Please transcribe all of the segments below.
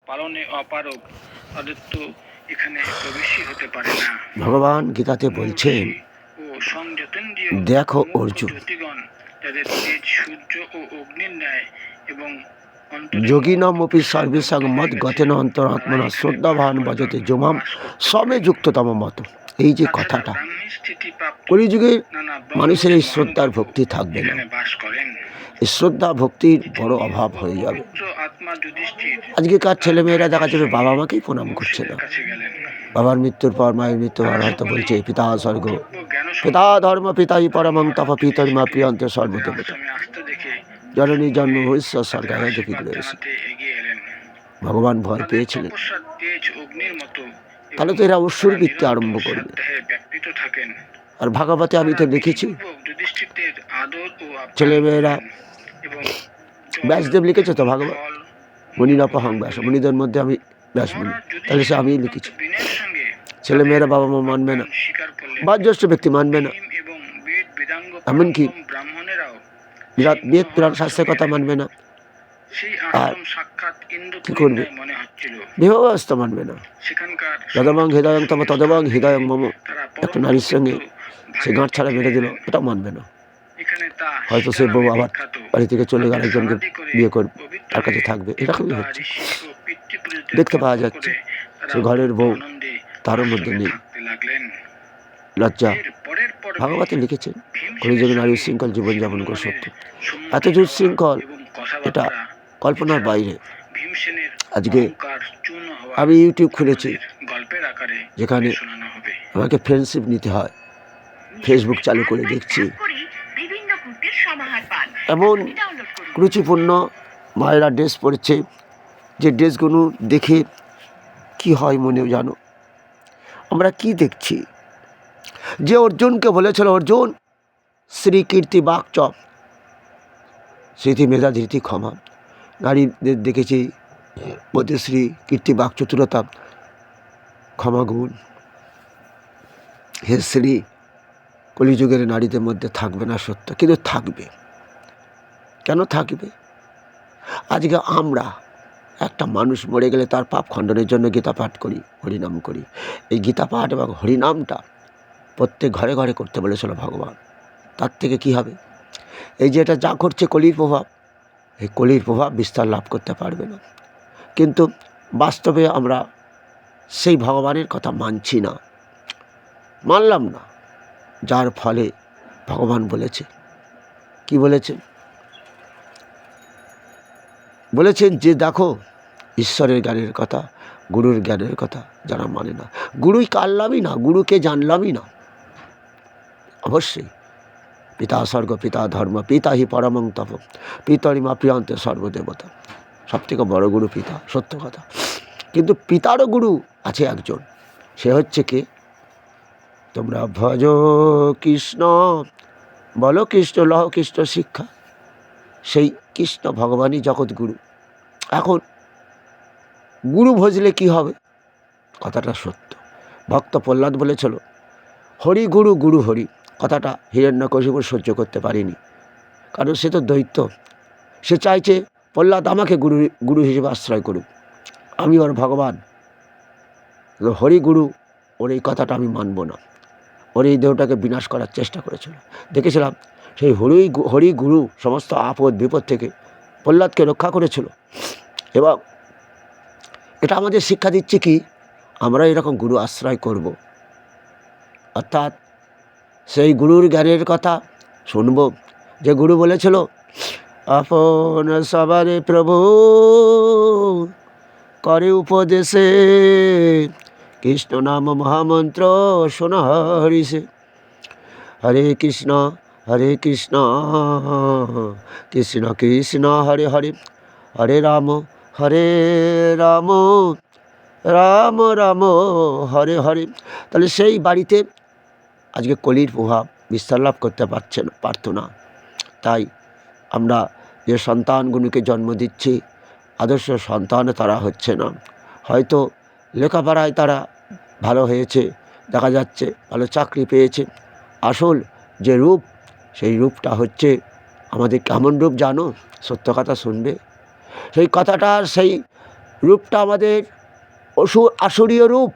পালনে অপারগ তাদের তো এখানে প্রবেশই হতে পারে না। ভগবান গীতাতে বলছেন, ও সংযতেন্দ্রিয় দেখো মুখ্য অর্জুন, জ্যোতিগণ যাদের তেজ সূর্য ও অগ্নির ন্যায় এবং যোগিনমপি সর্বেসং মদ গতেন অন্তরাত্মনা শ্রদ্ধাবান ভজতে যমাম সমে যুক্ততম মত। এই যে কথাটা, কলিযুগে মানুষের এই শ্রদ্ধার ভক্তি থাকবে না, এই শ্রদ্ধা ভক্তির বড় অভাব হয়ে যাবে। আজকেকার ছেলেমেয়েরা দেখা যাবে বাবা মাকেই প্রণাম করছে না। বাবার মৃত্যুর পর, মায়ের মৃত্যুর পর হয়তো বলছে পিতা স্বর্গ, পিতা ধর্ম, পিতাই পরমং তপ, পিতরিমা প্রিয়ন্ত সর্বদেবতা, জননী জন্ম ঈশ্বর স্বর্গায় দেখি রয়েছে। ভগবান ভয় পেয়েছিলেন, তাহলে তো এরা অসুর বৃত্তি আরম্ভ করবে। আর ভাগবতে আমি তো দেখেছি ছেলেমেয়েরা, ব্যাসদেব লিখেছে তো ভাগবত, মুনিরপহং ব্যাস, মুনিদের মধ্যে আমি ব্যাস মুনি, তাহলে সে আমি লিখেছি। ছেলেমেয়েরা বাবা মা মানবে না, বাজ্যেষ্ঠ ব্যক্তি মানবে না, এমনকি বেদ পুরাণ শাস্ত্রের কথা মানবে না। আর কি করবে? বিবাহ মানবে না। যদবং হৃদয়ং তব তদবং হৃদয়ং মম, একটা নারীর সঙ্গে সে গাঁট ছাড়া মেরে দিল, এটা মানবে না। হয়তো সে বউ আবার বাড়ি থেকে চলে গেল, একজনকে বিয়ে করবে, তার কাছে থাকবে, এরকমই হচ্ছে, দেখতে পাওয়া যাচ্ছে। সে ঘরের বউ, তারও মধ্যে নেই লজ্জা। ভাগবতে লিখেছেন, কলিযুগে নারী শৃঙ্খল জীবনযাপন করে সত্য। এত জোর শৃঙ্খল, এটা কল্পনার বাইরে। আজকে আমি ইউটিউব খুলেছি, যেখানে আমাকে ফ্রেন্ডশিপ নিতে হয়, ফেসবুক চালু করে দেখছি, এমন রুচিপূর্ণ মায়েরা ড্রেস পরেছে, যে ড্রেসগুলো দেখে কি হয় মনেও জানো। আমরা কি দেখছি? যে অর্জুনকে বলেছিল, অর্জুন শ্রী কীর্তি বাক্চ স্মৃতি মেধা ধৃতি ক্ষমা, নারীদের দেখেছি মধ্যশ্রী কীর্তি বাক চতুরতা ক্ষমা গুণ। হে শ্রী, কলিযুগের নারীদের মধ্যে থাকবে না সত্য, কিন্তু থাকবে। কেন থাকবে? আজকে আমরা একটা মানুষ মরে গেলে তার পাপ খণ্ডনের জন্য গীতা পাঠ করি, হরিনাম করি। এই গীতা পাঠ এবং হরিনামটা প্রত্যেক ঘরে ঘরে করতে বলেছিল ভগবান। তার থেকে কি হবে? এই যে এটা যা করছে কলির প্রভাব, এই কলির প্রভাব বিস্তার লাভ করতে পারবে না। কিন্তু বাস্তবে আমরা সেই ভগবানের কথা মানছি না, মানলাম না, যার ফলে ভগবান বলেছে, কি বলেছেন? বলেছেন যে দেখো, ঈশ্বরের জ্ঞানের কথা, গুরুর জ্ঞানের কথা যারা মানে না, গুরুই কানলামই না, গুরুকে জানলামই না। অবশ্যই পিতা স্বর্গ, পিতা ধর্ম, পিতা হি পরমং তপ, পিতরিমা প্রিয়ন্তে সর্বদেবতা। সব থেকে বড় গুরু পিতা, সত্য কথা। কিন্তু পিতারও গুরু আছে একজন, সে হচ্ছে কে? তোমরা ভজ কৃষ্ণ, বলো কৃষ্ণ, লহ কৃষ্ণ শিক্ষা। সেই কৃষ্ণ ভগবানই জগৎ গুরু। এখন গুরু ভজলে কি হবে? কথাটা সত্য। ভক্ত প্রহ্লাদ বলেছিল, হরি গুরু, গুরু হরি। কথাটা হিরণ্যকশিপু সহ্য করতে পারেনি, কারণ সে তো দৈত্য। সে চাইছে প্রহ্লাদ আমাকে গুরু গুরু হিসেবে আশ্রয় করুক, আমি ওর ভগবান। হরি গুরু, ওর এই কথাটা আমি মানব না। ওর এই দেহটাকে বিনাশ করার চেষ্টা করেছিল। দেখেছিলাম সেই হরি গুরু সমস্ত আপদ বিপদ থেকে প্রহ্লাদকে রক্ষা করেছিল। এবং এটা আমাদের শিক্ষা দিচ্ছে কি, আমরা এরকম গুরু আশ্রয় করব, অর্থাৎ সেই গুরুর জ্ঞানের কথা শুনব। যে গুরু বলেছিল, আপন সবারে প্রভু করে উপদেশে, কৃষ্ণ নাম মহামন্ত্র শোন হরিষে। হরে কৃষ্ণ কৃষ্ণ কৃষ্ণ হরে হরে, হরে রাম রাম, রাম রাম হরে হরে। তাহলে সেই বাড়িতে আজকে কলির প্রভাব বিস্তার লাভ করতে পারতো না। তাই আমরা যে সন্তানগুলোকে জন্ম দিচ্ছি, আদর্শ সন্তান তারা হচ্ছে না। হয়তো লেখাপড়ায় তারা ভালো হয়েছে, দেখা যাচ্ছে ভালো চাকরি পেয়েছে, আসল যে রূপ, সেই রূপটা হচ্ছে আমাদের কেমন রূপ জানো? সত্য কথা শুনবে, সেই কথাটার সেই রূপটা আমাদের আসুরীয় রূপ।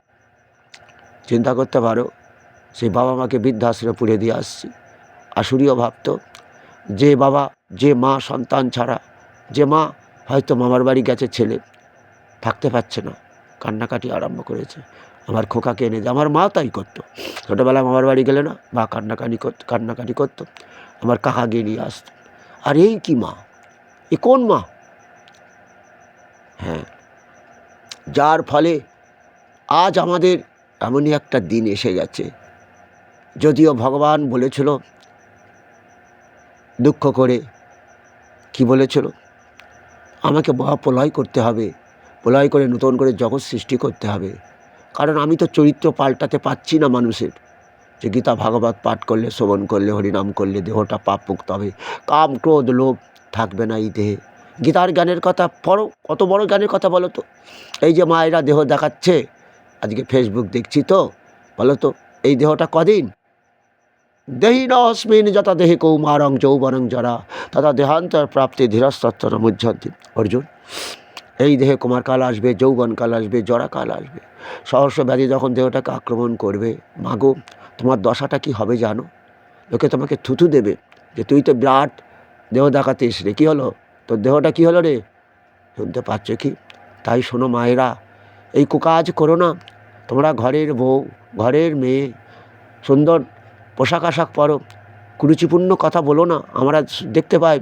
চিন্তা করতে পারো, সেই বাবা মাকে বৃদ্ধাশ্রমে পুড়ে দিয়ে আসছি, আসুরীয় ভাবত। যে বাবা, যে মা সন্তান ছাড়া, যে মা হয়তো মামার বাড়ি গেছে, ছেলে থাকতে পারছে না, কান্নাকাটি আরম্ভ করেছে, আমার খোকাকে এনে দে। আমার মা তাই করতো, ছোটোবেলায় মামার বাড়ি গেলে না বা কান্নাকাটি করতো, আমার কাকা গিয়ে নিয়ে আসতো। আর এই কি মা, এ কোন মা? হ্যাঁ, যার ফলে আজ আমাদের এমনই একটা দিন এসে গেছে। যদিও ভগবান বলেছিল দুঃখ করে, কি বলেছিল, আমাকে মহাপ্রলয় করতে হবে, প্রলয় করে নতুন করে জগৎ সৃষ্টি করতে হবে। কারণ আমি তো চরিত্র পাল্টাতে পারছি না মানুষের। যে গীতা ভাগবত পাঠ করলে, শ্রবণ করলে, হরিনাম করলে দেহটা পাপ মুক্ত হবে, কাম ক্রোধ লোভ থাকবে না এই দেহে। গীতার জ্ঞানের কথা পড়ো, কত বড় জ্ঞানের কথা বলো তো। এই যে মায়েরা দেহ দেখাচ্ছে, আজকে ফেসবুক দেখছি তো, বলো তো এই দেহটা কদিন? দেহি নস্মিন যথা দেহে কৌমারং যৌবনং জরা তথা দেহান্তর প্রাপ্তি ধীরস্তত্তর মুহ্যন্তি। অর্জুন, এই দেহে কুমারকাল আসবে, যৌবনকাল আসবে, জরাকাল আসবে। সহস্র ব্যাধি যখন দেহটাকে আক্রমণ করবে, মাগো তোমার দশাটা কি হবে জানো? লোকে তোমাকে থুথু দেবে যে তুই তো বিরাট দেহ দেখাতিস রে, কী হলো তোর দেহটা, কী হলো রে? শুনতে পাচ্ছ কি? তাই শোনো মায়েরা, এই কুকাজ করো না। তোমরা ঘরের বউ, ঘরের মেয়ে, সুন্দর পোশাক আশাক পরো, কুরুচিপূর্ণ কথা বলো না। আমরা দেখতে পাই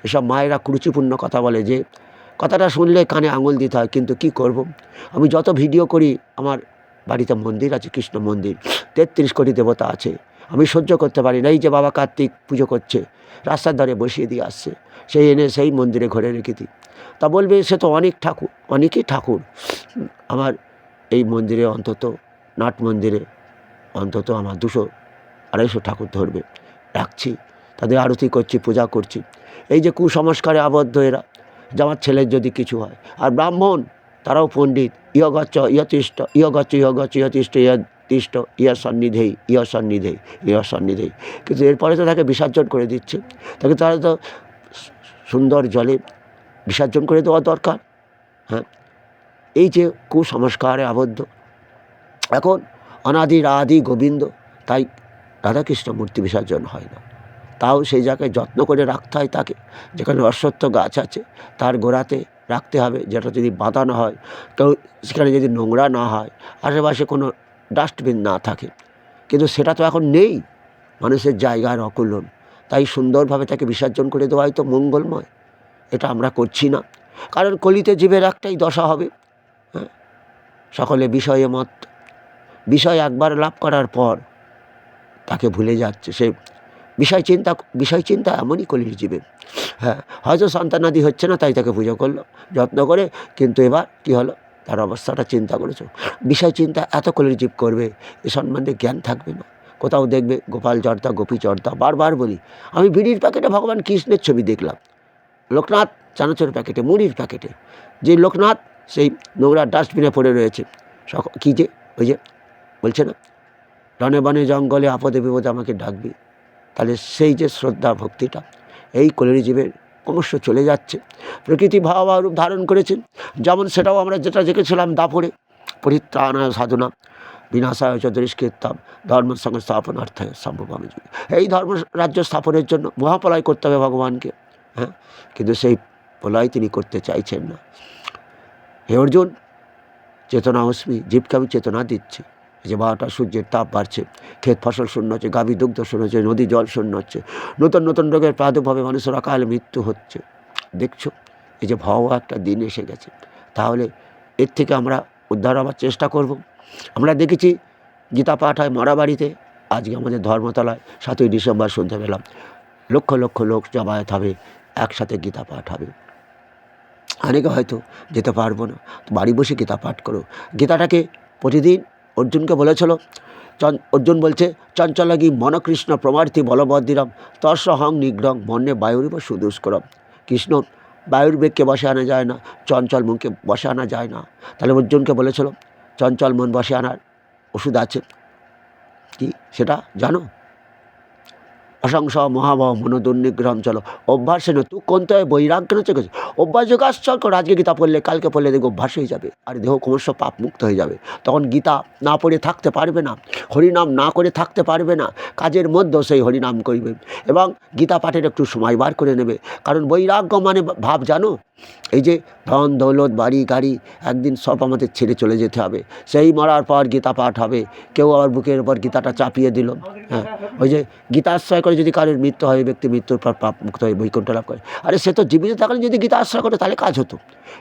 এসব মায়েরা কুরুচিপূর্ণ কথা বলে, যে কথাটা শুনলে কানে আঙুল দিতে হয়। কিন্তু কি করব, আমি যত ভিডিও করি, আমার বাড়িতে মন্দির আছে, কৃষ্ণ মন্দির, 33 কোটি দেবতা আছে, আমি সহ্য করতে পারি না। এই যে বাবা কার্তিক পুজো করছে, রাস্তার ধারে বসিয়ে দিয়ে আসছে, সেই এনে সেই মন্দিরে ঘরে রেখে দিই। তা বলবে সে তো অনেক ঠাকুর, অনেকই ঠাকুর। আমার এই মন্দিরে অন্তত, নাট মন্দিরে অন্তত আমার 200-250 ঠাকুর ধরবে, রাখছি, তাদের আরতি করছি, পূজা করছি। এই যে কুসংস্কারে আবদ্ধ এরা, যে আমার ছেলের যদি কিছু হয়। আর ব্রাহ্মণ, তারাও পণ্ডিত, ইয়গচ্ছ ইয়তিষ্ঠ, ইয়গচ্ছ ইয়গচ্ছ ইয়তিষ্ঠ ইয়তিষ্ঠ ইয় সন্নিধেই, ইয় সন্নিধেই, ইয় সন্নিধেই। কিন্তু এরপরে তো তাকে বিসর্জন করে দিচ্ছে, তাকে তারা তো সুন্দর জলে বিসর্জন করে দেওয়া দরকার। হ্যাঁ, এই যে কুসংস্কারে আবদ্ধ, এখন অনাদি আদি গোবিন্দ, তাই রাধাকৃষ্ণ মূর্তি বিসর্জন হয় না। তাও সেই জায়গায় যত্ন করে রাখতে হয় তাকে। যেখানে অশ্বত্থ গাছ আছে তার গোড়াতে রাখতে হবে, যেটা যদি বাঁধানো হয়, কেউ সেখানে যদি নোংরা না হয়, আশেপাশে কোনো ডাস্টবিন না থাকে। কিন্তু সেটা তো এখন নেই, মানুষের জায়গার অকুলন। তাই সুন্দরভাবে তাকে বিসর্জন করে দেওয়া হয়তো মঙ্গলময়। এটা আমরা করছি না, কারণ কলিতে জীবের একটাই দশা হবে। হ্যাঁ, সকলে বিষয়ে মত, বিষয় একবার লাভ করার পর তাকে ভুলে যাচ্ছে। সে বিষয় চিন্তা এমনই কলির জীবে। হ্যাঁ, হয়তো সন্তানাদি হচ্ছে না, তাই তাকে পুজো করলো যত্ন করে, কিন্তু এবার কি হলো, তার অবস্থাটা চিন্তা করেছো। বিষয় চিন্তা এত কলির জীব করবে, এ সম্বন্ধে জ্ঞান থাকবে না। কোথাও দেখবে গোপাল জর্দা, গোপী জর্দা, বারবার বলি, আমি বিড়ির প্যাকেটে ভগবান কৃষ্ণের ছবি দেখলাম, লোকনাথ চানাচুর প্যাকেটে, মুড়ির প্যাকেটে, যে লোকনাথ সেই নোংরা ডাস্টবিনে পড়ে রয়েছে। কী যে ওই যে বলছে না, রণে বনে জঙ্গলে আপদে বিপদে আমাকে ডাকবি। তাহলে সেই যে শ্রদ্ধা ভক্তিটা, এই কলির জীবের ক্রমশ চলে যাচ্ছে। প্রকৃতি ভাব রূপ ধারণ করেছে, যেমন সেটাও আমরা যেটা দেখেছিলাম দাপরে, পরিত্রাণায় সাধনা বিনাশায় চ দুষ্কৃতাম ধর্ম সংস্থাপনার্থায় সম্ভবামী যুগে। এই ধর্ম রাজ্য স্থাপনের জন্য মহাপ্রলয় করতে হবে ভগবানকে। হ্যাঁ, কিন্তু সেই প্রলয় তিনি করতে চাইছেন না। হে অর্জুন, চেতনা অস্মি, জীবকে আমি চেতনা দিচ্ছি। এই যে 12টা সূর্যের তাপ বাড়ছে, ক্ষেত ফসল শূন্য হচ্ছে, গাভী দুগ্ধ শূন্য হচ্ছে, নদী জল শূন্য হচ্ছে, নতুন নতুন রোগের প্রাদুর্ভাবে মানুষের অকালে মৃত্যু হচ্ছে। দেখছো, এই যে ভয়াবহ একটা দিন এসে গেছে। তাহলে এর থেকে আমরা উদ্ধার হওয়ার চেষ্টা করব। আমরা দেখেছি গীতা পাঠ হয় মারাবাড়িতে, আজকে আমাদের ধর্মতলায় 7ই ডিসেম্বর শুনতে পেলাম লক্ষ লক্ষ লোক জমায়েত হবে, একসাথে গীতা পাঠ হবে। অনেকে হয়তো যেতে পারবো না, তো বাড়ি বসে গীতা পাঠ করো। গীতাটাকে প্রতিদিন অর্জুনকে বলেছিল, অর্জুন বলছে, চঞ্চলগী মনকৃষ্ণ প্রমার্থী বলবদ্দিরম তর্সহং নিগ্রহ মন্যে বায়ুরিব সুদুষ্করম। কৃষ্ণ বায়ুর বেগকে বসে আনা যায় না, চঞ্চল মনকে বসে আনা যায় না। তাহলে অর্জুনকে বলেছিল চঞ্চল মন বসে আনার ওষুধ আছে, কি সেটা জানো? অসংস মহাবহ মনোদুর্নিগ্রহম চলো অভ্যাসে না তু কোনতে বৈরাগ্য চোখে অভ্যাস যোগ আশ্চর্য করো। আজকে গীতা পড়লে কালকে পড়লে দেখো অভ্যাস হয়ে যাবে আর দেহ ক্রমশ পাপ মুক্ত হয়ে যাবে। তখন গীতা না পড়ে থাকতে পারবে না, হরিনাম না করে থাকতে পারবে না, কাজের মধ্যেও সেই হরিনাম করবে এবং গীতা পাঠের একটু সময় বার করে নেবে। কারণ বৈরাগ্য মানে ভাব জানো, এই যে ধন দৌলত বাড়ি গাড়ি একদিন সব আমাদের ছেড়ে চলে যেতে হবে, সেই মরার পর গীতা পাঠ হবে। কেউ আবার বুকের উপর গীতাটা চাপিয়ে দিল, হ্যাঁ ওই যে গীতা আশ্রয় করে যদি কারোর মৃত্যু হয়, ব্যক্তি মৃত্যুর পর পাপ মুক্ত হয়ে বৈকুণ্ঠ লাভ করে। আরে সে তো জীবিত থাকলে যদি গীতা আশ্রয় করে তাহলে কাজ হতো,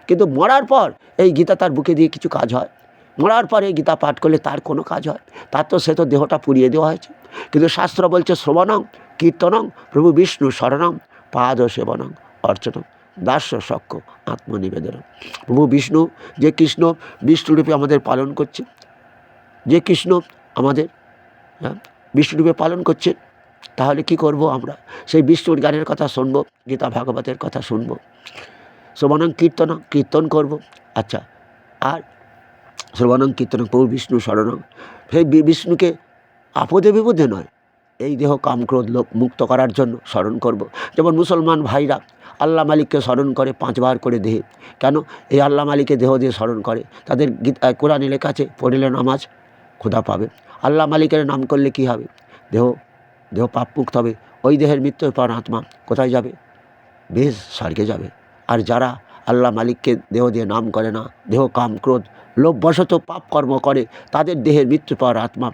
কিন্তু মরার পর এই গীতা তার বুকে দিয়ে কিছু কাজ হয়? মরার পরে গীতা পাঠ করলে তার কোনো কাজ হয়? তার তো সে তো দেহটা পুড়িয়ে দেওয়া হয়েছে। কিন্তু শাস্ত্র বলছে শ্রবণং কীর্তনং প্রভু বিষ্ণু শরণং পাদ সেবনং অর্চনং দাস্য সক্ষ আত্মনিবেদন। প্রভু বিষ্ণু যে কৃষ্ণ বিষ্ণুরূপে আমাদের পালন করছে, যে কৃষ্ণ আমাদের বিষ্ণুরূপে পালন করছে, তাহলে কি করব আমরা? সেই বিষ্ণুর গানের কথা শুনবো, গীতা ভাগবতের কথা শুনবো, শ্রবণং কীর্তনং কীর্তন করব। আচ্ছা, আর শ্রবণং কীর্তনং প্রভু বিষ্ণু শরণং, সেই বিষ্ণুকে আপদে বিপদে নয়, এই দেহ কামক্রোধ লোক মুক্ত করার জন্য স্মরণ করব। যেমন মুসলমান ভাইরা আল্লাহ মালিককে স্মরণ করে 5 বার করে দেহে। কেন এই আল্লাহ মালিককে দেহ দিয়ে স্মরণ করে? তাদের কোরআনে লেখা আছে পড়লে নামাজ খোদা পাবে। আল্লাহ মালিকের নাম করলে কি হবে? দেহ দেহ পাপ মুক্ত হবে। ওই দেহের মৃত্যুর পর আত্মা কোথায় যাবে? বেশ স্বর্গে যাবে। আর যারা আল্লাহ মালিককে দেহ দিয়ে নাম করে না, দেহ কাম ক্রোধ লোভবশত পাপ কর্ম করে, তাদের দেহের মৃত্যুর পর আত্মা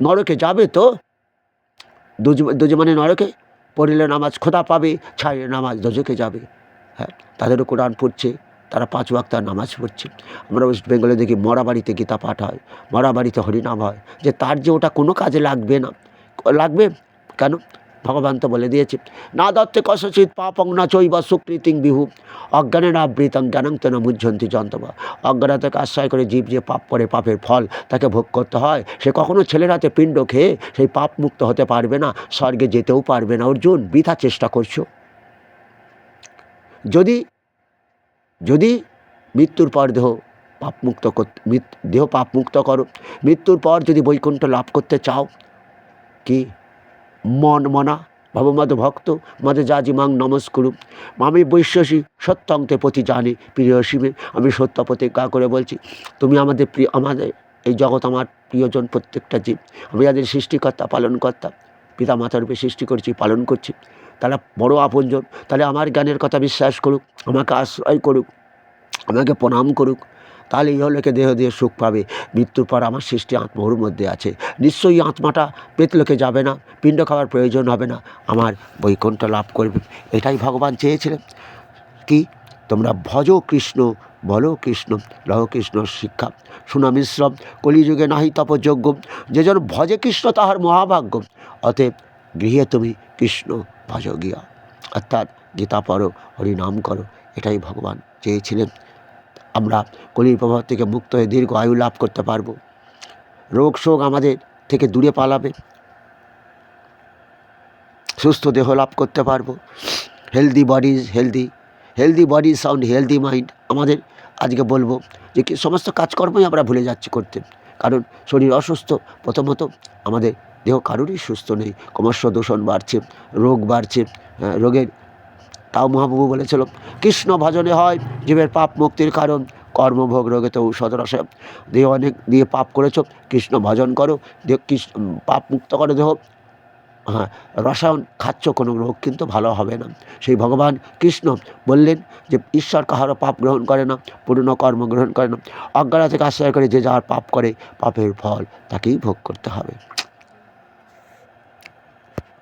নরকে যাবে। তো দুজে মানে নরকে, পড়লে নামাজ খোদা পাবে, ছাড়লে নামাজ দোজকে যাবে। হ্যাঁ, তাদেরও কোরআন পড়ছে, তারা 5 ওয়াক্ত নামাজ পড়ছে। আমরা ওয়েস্ট বেঙ্গলে দেখি মরা বাড়িতে গীতা পাঠ হয়, মরা বাড়িতে হরিনাম হয়, যে তার যে ওটা কোনো কাজে লাগবে না। লাগবে কেন? ভগবান তো বলে দিয়েছে না দত্তে কসচিৎ পাপং না চৈব সুকৃতিং বিহু অজ্ঞানের আবৃতং জ্ঞানং তেন মুহ্যন্তি যন্তবা। অজ্ঞানতাকে আশ্রয় করে জীব যে পাপ করে পাপের ফল তাকে ভোগ করতে হয়। সে কখনো ছেলের হাতে পিণ্ড খেয়ে সেই পাপ মুক্ত হতে পারবে না, স্বর্গে যেতেও পারবে না। অর্জুন, বৃথা চেষ্টা করছো। যদি যদি মৃত্যুর পর দেহ পাপমুক্ত দেহ পাপমুক্ত করো, মৃত্যুর পর যদি বৈকুণ্ঠ লাভ করতে চাও, কি মন মনা ভবমদ ভক্ত মদ যাজিমাং নমস্কুরু মামি বৈশ্যসী সত্যংতে প্রতি জানে প্রিয় শিবে। আমি সত্য প্রতিজ্ঞা করে বলছি, তুমি আমাদের প্রিয়, আমাদের এই জগৎ আমার প্রিয়জন, প্রত্যেকটা জীব। আমি যাদের সৃষ্টিকর্তা পালনকর্তা, পিতা মাতার রূপে সৃষ্টি করছি, পালন করছি, তারা বড় আপনজন। তাহলে আমার জ্ঞানের কথা বিশ্বাস করুক, আমাকে আশ্রয় করুক, আমাকে প্রণাম করুক, তাহলে ইহলোকে দেহ দিয়ে সুখ পাবে। মৃত্যুর পর আমার সৃষ্টি আত্মা ওর মধ্যে আছে, নিশ্চয়ই আত্মাটা পেতলোকে যাবে না, পিণ্ড খাওয়ার প্রয়োজন হবে না, আমার বৈকুণ্ঠ লাভ করবে। এটাই ভগবান চেয়েছিলেন। কি তোমরা ভজ কৃষ্ণ বলো কৃষ্ণ লহ কৃষ্ণ শিক্ষা শুনা মিশ্রম কলিযুগে নাহি তপযোগ্য যেজন ভজে কৃষ্ণ তাহার মহাভাগ্য অতএব গৃহে তুমি কৃষ্ণ ভজ গিয়া। অর্থাৎ গীতা পড়ো, হরিনাম করো, এটাই ভগবান চেয়েছিলেন। আমরা কলির প্রভাব থেকে মুক্ত হয়ে দীর্ঘ আয়ু লাভ করতে পারবো, রোগ শোক আমাদের থেকে দূরে পালাবে, সুস্থ দেহ লাভ করতে পারবো। Healthy body sound healthy mind. আমাদের আজকে বলবো যে কি সমস্ত কাজকর্মই আমরা ভুলে যাচ্ছি করতে, কারণ শরীর অসুস্থ। প্রথমত আমাদের দেহ কারোরই সুস্থ নেই, ক্রমশ দূষণ বাড়ছে, রোগ বাড়ছে। রোগের তাও মহাপ্রভু বলেছিল কৃষ্ণ ভজনে হয় জীবের পাপ মুক্তির কারণ, কর্মভোগ রোগেতে ঔষধ রসায়ন। দেহ অনেক দিয়ে পাপ করেছ, কৃষ্ণ ভজন করো, দেহ পাপ মুক্ত করো দেহ। হ্যাঁ, রসায়ন খাচ্ছ, কোনো রোগ কিন্তু ভালো হবে না। সেই ভগবান কৃষ্ণ বললেন যে ঈশ্বর কাহারও পাপ গ্রহণ করে না, পূর্ণ কর্ম গ্রহণ করে না। অজ্ঞানতা থেকে আশ্রয় করে যে যার পাপ করে, পাপের ফল তাকেই ভোগ করতে হবে।